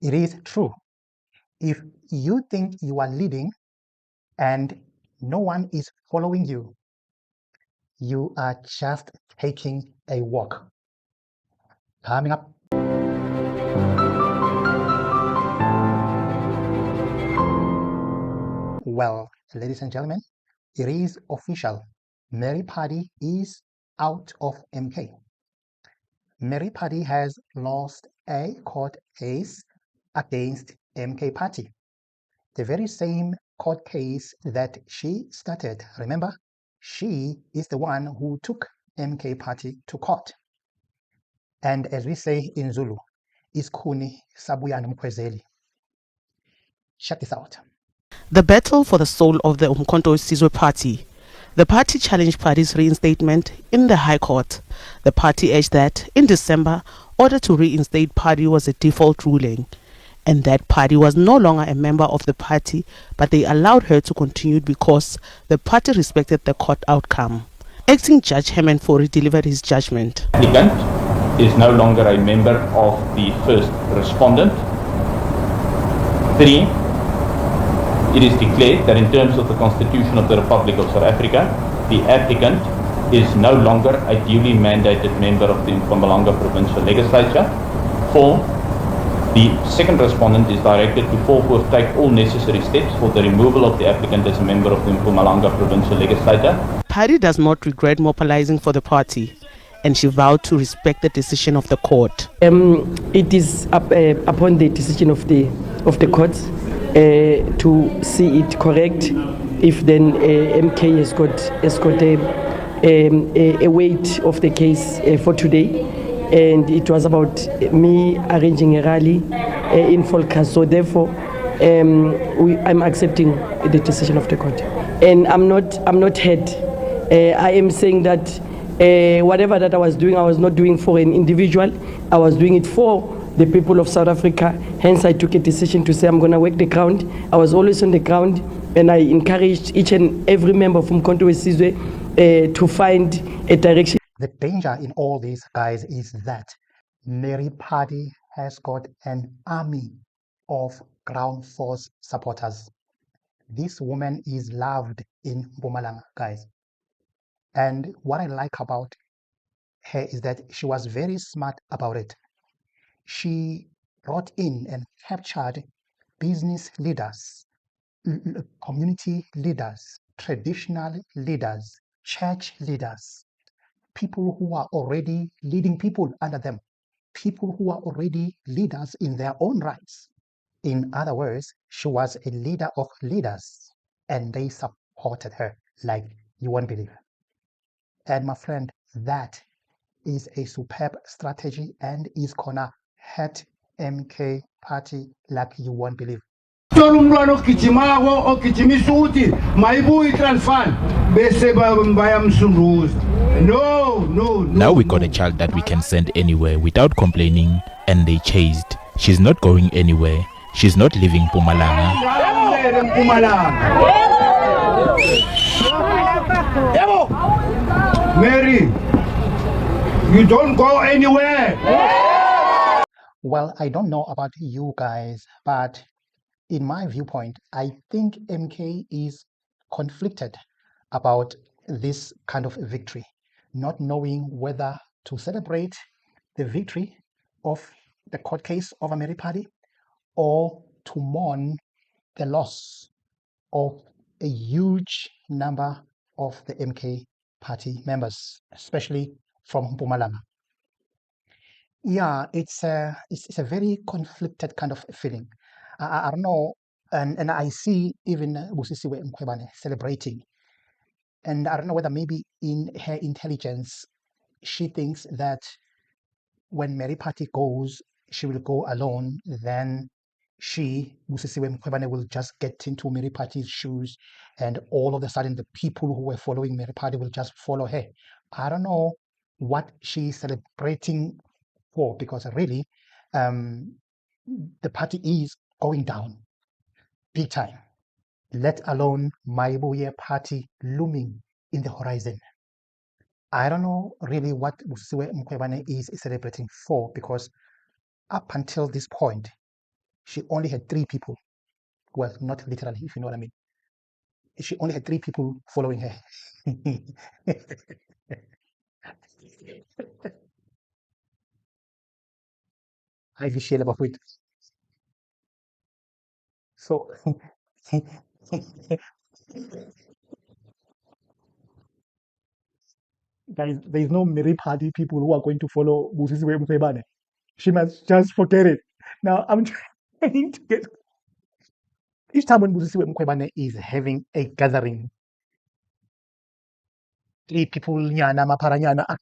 It is true. If you think you are leading and no one is following you, you are just taking a walk. Coming up. Well, ladies and gentlemen, it is official. Mary Phadi is out of MK. Mary Phadi has lost a court case against MK Party. The very same court case that she started. Remember, she is the one who took MK Party to court. And as we say in Zulu, isikhuni sabuya nomkhwezeli. Check this out. The battle for the soul of the Umkhonto Sizwe Party. The party challenged Phadi's reinstatement in the High Court. The party urged that, in December, order to reinstate Phadi was a default ruling, and that Phadi was no longer a member of the party, but they allowed her to continue because the party respected the court outcome. Acting Judge Herman Fourie delivered his judgment. The applicant is no longer a member of the first respondent. 3. It is declared that in terms of the Constitution of the Republic of South Africa, the applicant is no longer a duly mandated member of the Mpumalanga Provincial Legislature. 4. The second respondent is directed to forthwith take all necessary steps for the removal of the applicant as a member of the Mpumalanga Provincial Legislature. Phadi does not regret mobilizing for the party, and she vowed to respect the decision of the court. It is upon the decision of the courts to see it correct. If then MK has got a weight of the case for today, and it was about me arranging a rally in Volcas. So therefore, I'm accepting the decision of the court, and I'm not hurt. I am saying that whatever that I was doing, I was not doing for an individual. I was doing it for the people of South Africa. Hence, I took a decision to say I'm going to work the ground. I was always on the ground, and I encouraged each and every member from Umkhonto Sizwe to find a direction. The danger in all these, guys, is that Mary Phadi has got an army of ground force supporters. This woman is loved in Mpumalanga, guys. And what I like about her is that she was very smart about it. She brought in and captured business leaders, community leaders, traditional leaders, church leaders, people who are already leading people under them, people who are already leaders in their own rights. In other words, she was a leader of leaders, and they supported her like you won't believe. And my friend, that is a superb strategy and is gonna hurt MK Party like you won't believe. Now we got a child that we can send anywhere without complaining, and they chased. She's not going anywhere. She's not leaving Mpumalanga. Mary, you don't go anywhere. Well, I don't know about you guys, but in my viewpoint, I think MK is conflicted about this kind of victory, not knowing whether to celebrate the victory of the court case of Mary Phadi or to mourn the loss of a huge number of the MK Party members, especially from Mpumalanga. Yeah, it's a very conflicted kind of feeling. I don't know, and I see even Busisiwe Mkhwebane celebrating, and I don't know whether maybe in her intelligence she thinks that when Mary Phadi goes, she will go alone. Then she, Busisiwe Mkhwebane, will just get into Mary Phadi's shoes, and all of a sudden the people who were following Mary Phadi will just follow her. I don't know what she's celebrating for, because really the party is going down big time, let alone Maibuye Party looming in the horizon. I don't know really what Busisiwe Mkhwebane is celebrating for, because up until this point, she only had 3 people. Well, not literally, if you know what I mean. She only had 3 people following her. I visual about it. So guys, there is no Mary Party people who are going to follow Busisiwe Mkhwebane. She must just forget it. Now I'm trying to get each time when Busisiwe Mkhwebane is having a gathering, 3 people nyana maparanyana.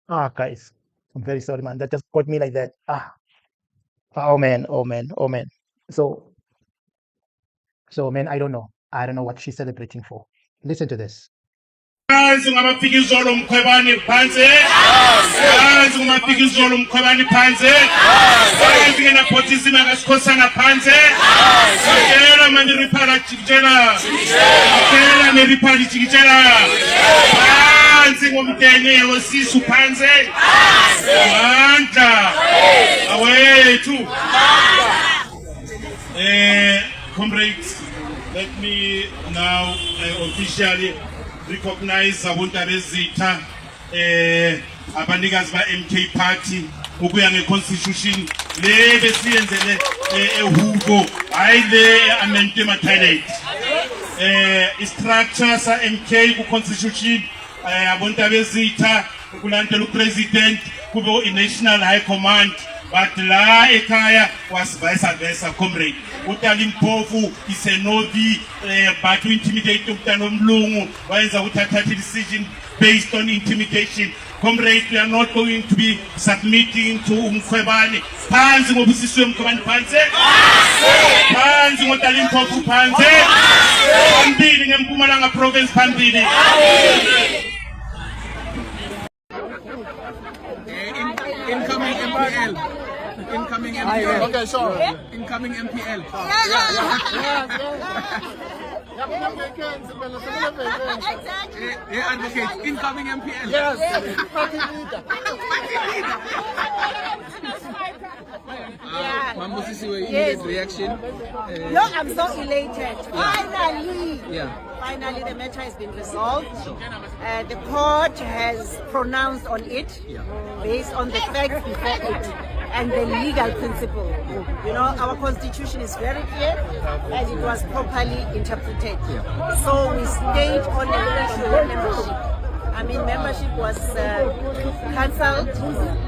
Guys, I'm very sorry, man. That just got me like that. Oh man, oh man, oh man. So man, I don't know. I don't know what she's celebrating for. Listen to this. Phansi ngamaphikizolo umkhwebane phansi. Phansi ngamaphikizolo umkhwebane phansi. Phansi ngena potisima ngasikhosana phansi. Sicela manje riphala jikijela. Sicela neriphala jikijela. Phansi ngomdene wesisu phansi. Mandla. Awethu. Comrades, let me now officially recognize abontabezitha abanikazi ba MK party ukuya ngeconstitution le besiyenzele ehubo hayi le amendment ma toilet istructure sa MK ku constitution abontabezitha kulandela upresident kube i-national high command but la ekhaya was vice versa. Comrade uTalimpofu isenobi but to intimidate umntana omlungu wayenza uthatha decision based on intimidation. Comrade, we are not going to be submitting to Mkhwebane. Phansi ngobusisiwe Mkhwebane phansi. Phansi ngoTalimpofu phansi. Phambili ngeMpumalanga province phambili. Incoming MPL. Incoming MPL. Okay, sure. Incoming MPL. Yeah, advocate. Incoming MPL. Yes. Party leader. Mambusisiwe, immediate reaction. Look, I'm so elated. Finally. Yeah. Finally, the matter has been resolved. The court has pronounced on it based on the facts before it and the legal principle. You know, our constitution is very clear and it was properly interpreted. So we stayed on the national membership. I mean, membership was cancelled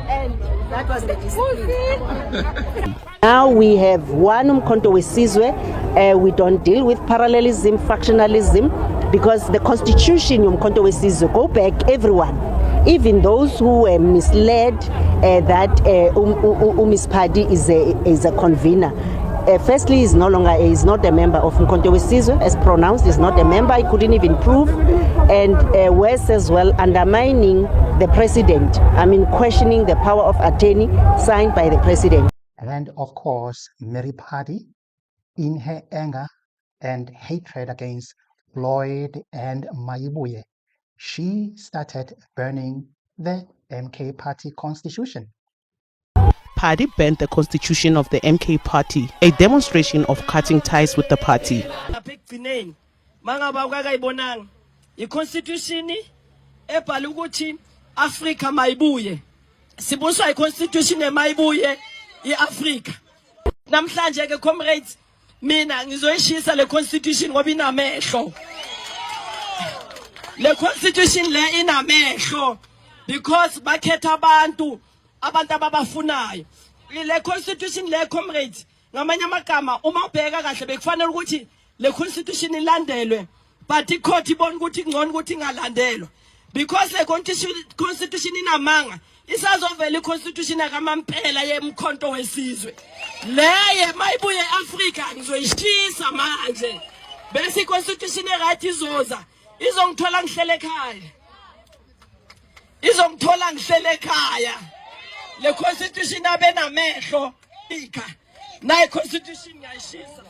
and that was the discipline. Now we have one Umkhonto weSizwe. We don't deal with parallelism, factionalism, because the constitution Umkhonto weSizwe go back everyone, even those who were misled that Miss Phadi is a convener. Firstly, he's no longer is not a member of Umkhonto weSizwe, as pronounced. He's not a member. He couldn't even prove, and worse as well, undermining the president. I mean, questioning the power of attorney signed by the president. And of course, Mary Phadi, in her anger and hatred against Floyd and Mayibuye, she started burning the MK Party constitution. Phadi burned the constitution of the MK Party, a demonstration of cutting ties with the party. I-constitution ebhala ukuthi Africa mayibuye. Sibuswa i-constitution emayibuye i-Africa. Namhlanje ke comrades, mina ngizoyishisa le constitution ngoba inamehlo. Le constitution le inamehlo because bakhetha abantu ababafunayo. Le constitution le comrades, ngamanye amagama uma ubheka kahle bekufanele ukuthi le constitution ilandelwe, but icourt ibona ukuthi ngcono ukuthi ingalandelwa because le constitution inamanga. Isazovela iconstitution akamampela yeMkhonto weSizwe leye mayibuye eAfrica ngizoyishisa manje bese iconstitution right izoza izongithola ngihlele ekhaya le constitution abe namehlo ika na iconstitution ngiyayishisa.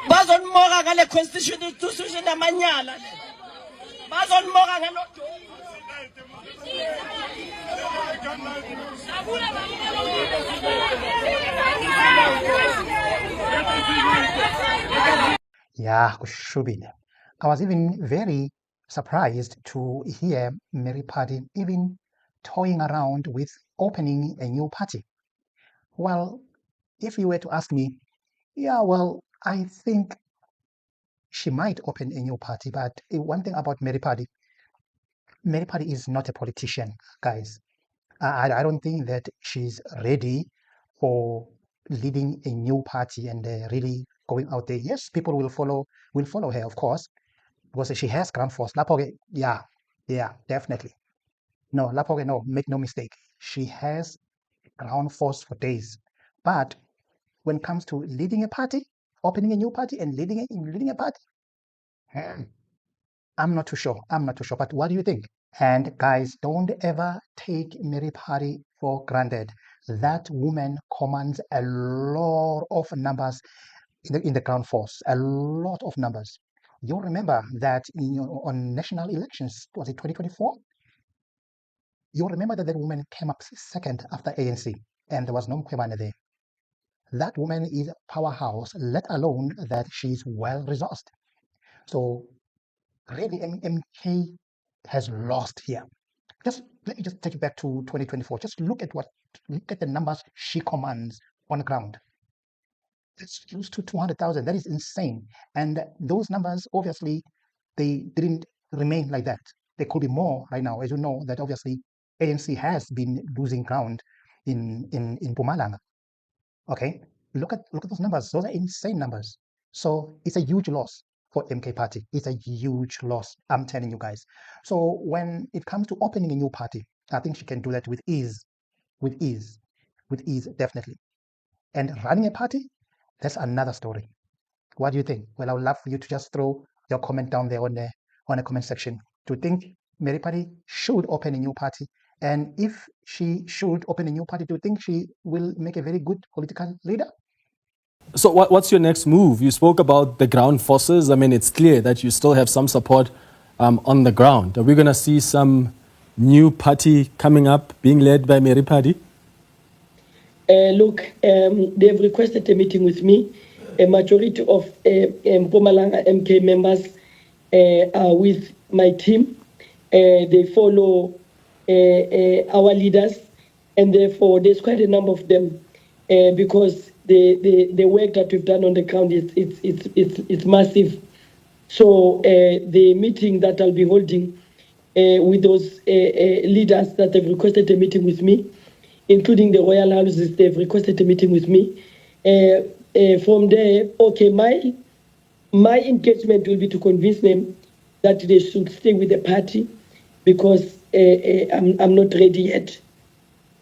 bazonmoka ngale constitution amanyala bazonmoka ngalo. Yeah, kushubile. I was even very surprised to hear Mary Phadi even toying around with opening a new party. Well, if you were to ask me, yeah, well, I think she might open a new party, but one thing about Mary Phadi is not a politician, guys. I don't think that she's ready for leading a new party and really going out there. Yes, people will follow her, of course, because she has ground force. Lapoge, yeah, definitely. No, Lapoge, no, make no mistake. She has ground force for days. But when it comes to leading a party, opening a new party and leading a party, I'm not too sure. But what do you think? And guys, don't ever take Mary Phadi for granted. That woman commands a lot of numbers in the ground force, a lot of numbers. You'll remember that on national elections, was it 2024? You'll remember that woman came up second after ANC, and there was no Mkhwebane there. That woman is a powerhouse, let alone that she's well resourced. So really, MK has lost here. Let me just take you back to 2024. Just look at the numbers she commands on the ground. That's close to 200,000. That is insane. And those numbers, obviously, they didn't remain like that. There could be more right now. As you know, that obviously ANC has been losing ground in Mpumalanga. Okay, look at those numbers. Those are insane numbers. So it's a huge loss for MK Party. It's a huge loss. I'm telling you guys. So when it comes to opening a new party, I think she can do that with ease, definitely. And running a party, that's another story. What do you think? Well, I would love for you to just throw your comment down there on the comment section. Do you think Mary Phadi should open a new party? And if she should open a new party, do you think she will make a very good political leader? So what's your next move? You spoke about the ground forces. I mean, it's clear that you still have some support on the ground. Are we going to see some new party coming up being led by Mary Phadi? Look, they've requested a meeting with me. A majority of Mpumalanga MK members are with my team. They follow our leaders, and therefore there's quite a number of them because the work that we've done on the ground it's massive. So the meeting that I'll be holding with those leaders that have requested a meeting with me, including the royal houses, they've requested a meeting with me. From there, okay, my engagement will be to convince them that they should stay with the party because I'm not ready yet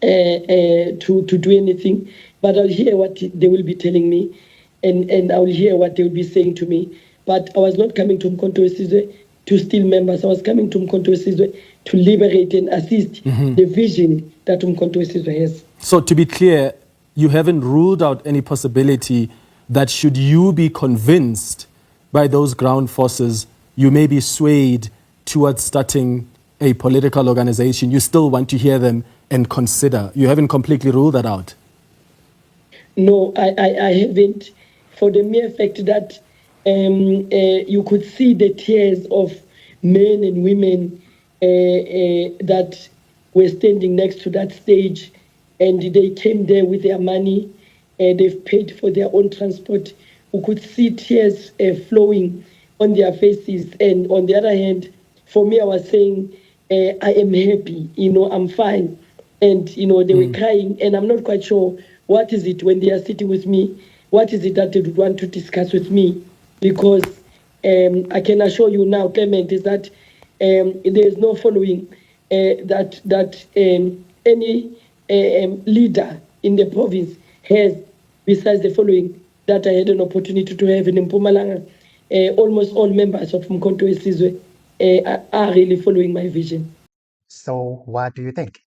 to do anything. But I'll hear what they will be telling me, and I'll hear what they will be saying to me. But I was not coming to Umkhonto weSizwe to steal members. I was coming to Umkhonto weSizwe to liberate and assist the vision that Umkhonto weSizwe has. So to be clear, you haven't ruled out any possibility that should you be convinced by those ground forces, you may be swayed towards starting a political organization. You still want to hear them and consider. You haven't completely ruled that out. No, I haven't, for the mere fact that you could see the tears of men and women that were standing next to that stage, and they came there with their money. They've paid for their own transport. We could see tears flowing on their faces. And on the other hand, for me, I was saying, I am happy, I'm fine. And, they were crying, and I'm not quite sure what is it when they are sitting with me, what is it that they would want to discuss with me? Because I can assure you now, Clement, is that there is no following that any leader in the province has, besides the following that I had an opportunity to have in Mpumalanga. Almost all members of Umkhonto weSizwe are really following my vision. So what do you think?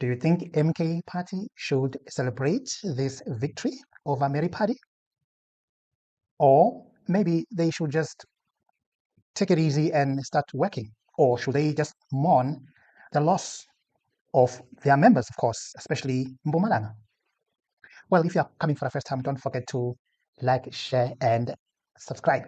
Do you think MK Party should celebrate this victory over Mary Phadi? Or maybe they should just take it easy and start working? Or should they just mourn the loss of their members, of course, especially Mpumalanga? Well, if you're coming for the first time, don't forget to like, share, and subscribe.